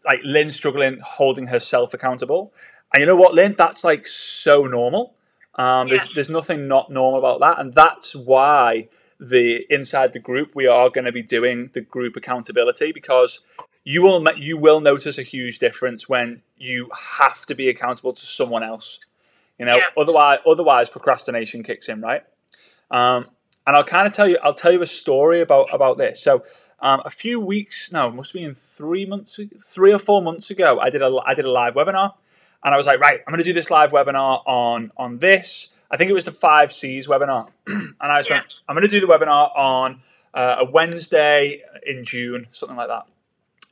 like Lynn's struggling holding herself accountable. And you know what, Lynn? That's like so normal. There's nothing not normal about that. And that's why inside the group, we are going to be doing the group accountability, because you will notice a huge difference when you have to be accountable to someone else. You know, otherwise procrastination kicks in, right? And I'll tell you a story about this. So a few weeks, no, it must have been 3 or 4 months ago, I did a live webinar, and I was like, right, I'm going to do this live webinar on this. I think it was the 5 C's webinar, and I just went, I'm going to do the webinar on a Wednesday in June, something like that.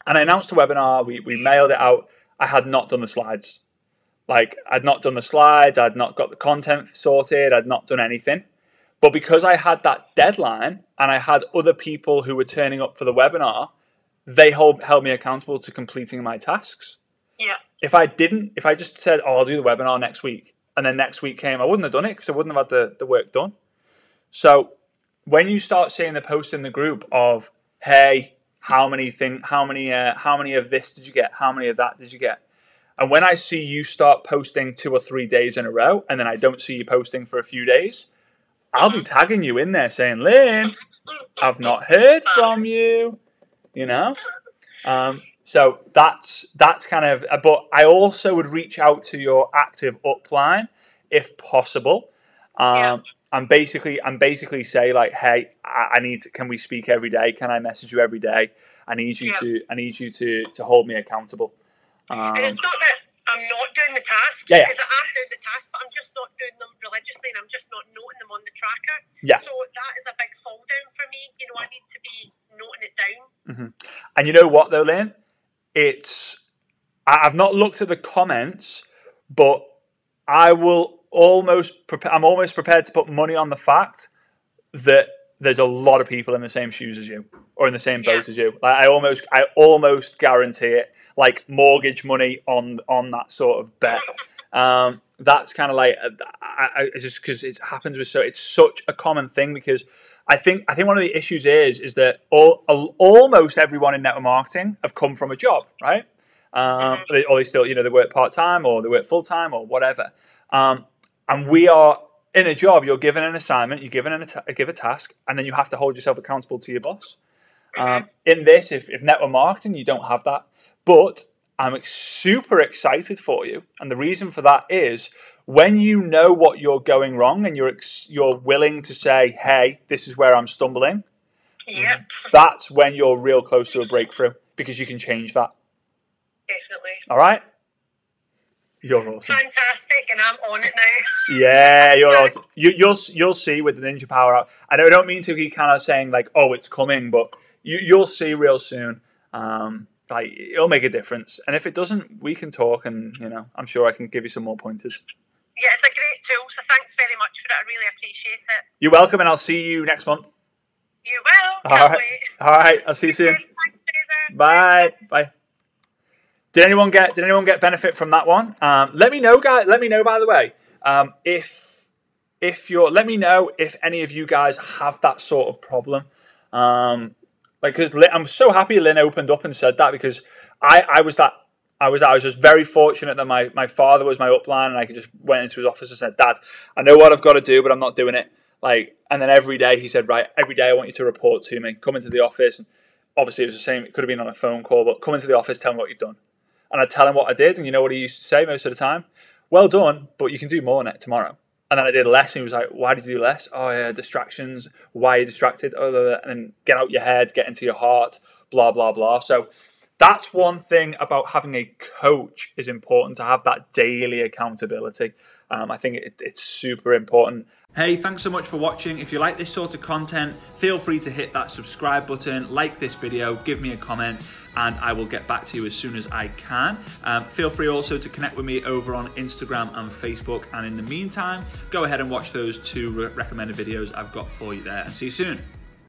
And I announced the webinar. We mailed it out. I had not done the slides. Like, I'd not done the slides. I'd not got the content sorted. I'd not done anything. But because I had that deadline and I had other people who were turning up for the webinar, they held me accountable to completing my tasks. Yeah. If I just said, oh, I'll do the webinar next week, and then next week came, I wouldn't have done it because I wouldn't have had the work done. So when you start seeing the post in the group of, hey, how many of this did you get? How many of that did you get? And when I see you start posting 2 or 3 days in a row, and then I don't see you posting for a few days, I'll be tagging you in there saying, Lynn, I've not heard from you, you know? So that's kind of, but I also would reach out to your active upline if possible. And basically say like, hey, can we speak every day? Can I message you every day? I need you to hold me accountable. And it's not that I'm not doing the tasks, because I'm doing the tasks, but I'm just not doing them religiously, and I'm just not noting them on the tracker. Yeah. So that is a big fall down for me. You know, I need to be noting it down. Mm-hmm. And you know what though, Lynn? I've not looked at the comments, but I'm almost prepared to put money on the fact that there's a lot of people in the same shoes as you, or in the same boat as you. Like, I almost guarantee it. Like mortgage money on that sort of bet. That's kind of like, it's just because it happens it's such a common thing, because I think one of the issues is that almost everyone in network marketing have come from a job, right? Or they still, they work part-time, or they work full-time, or whatever. And we are in a job. You're given an assignment, you're given a task, and then you have to hold yourself accountable to your boss. In this, if network marketing, you don't have that. But I'm super excited for you, and the reason for that is when you know what you're going wrong, and you're willing to say, "Hey, this is where I'm stumbling." Yep. That's when you're real close to a breakthrough, because you can change that. Definitely. All right. You're awesome. Fantastic, and I'm on it now. Yeah, you're awesome. You'll see with the Ninja Power Hour. I don't mean to be kind of saying like, oh, it's coming, but you'll see real soon. Like, it'll make a difference, and if it doesn't, we can talk, and I'm sure I can give you some more pointers. Yeah, it's a great tool, so thanks very much for it. I really appreciate it. You're welcome, and I'll see you next month. You will. All right. I'll see you soon. Thanks, Frazer. Bye. Bye. Did anyone get benefit from that one? Let me know, guys. Let me know, by the way, let me know if any of you guys have that sort of problem. Because I'm so happy Lynn opened up and said that, because I was just very fortunate that my father was my upline, and I just went into his office and said, Dad, I know what I've got to do, but I'm not doing it. Like, and then every day he said, right, every day I want you to report to me. Come into the office. And obviously it was the same. It could have been on a phone call, but come into the office, tell me what you've done. And I'd tell him what I did, and you know what he used to say most of the time? Well done, but you can do more tomorrow. And then I did less, and he was like, why did you do less? Oh, yeah, distractions. Why are you distracted? Oh, and then get out your head, get into your heart, blah, blah, blah. So that's one thing about having a coach, is important to have that daily accountability. I think it's super important. Hey, thanks so much for watching. If you like this sort of content, feel free to hit that subscribe button, like this video, give me a comment, and I will get back to you as soon as I can. Feel free also to connect with me over on Instagram and Facebook. And in the meantime, go ahead and watch those 2 recommended videos I've got for you there, and see you soon.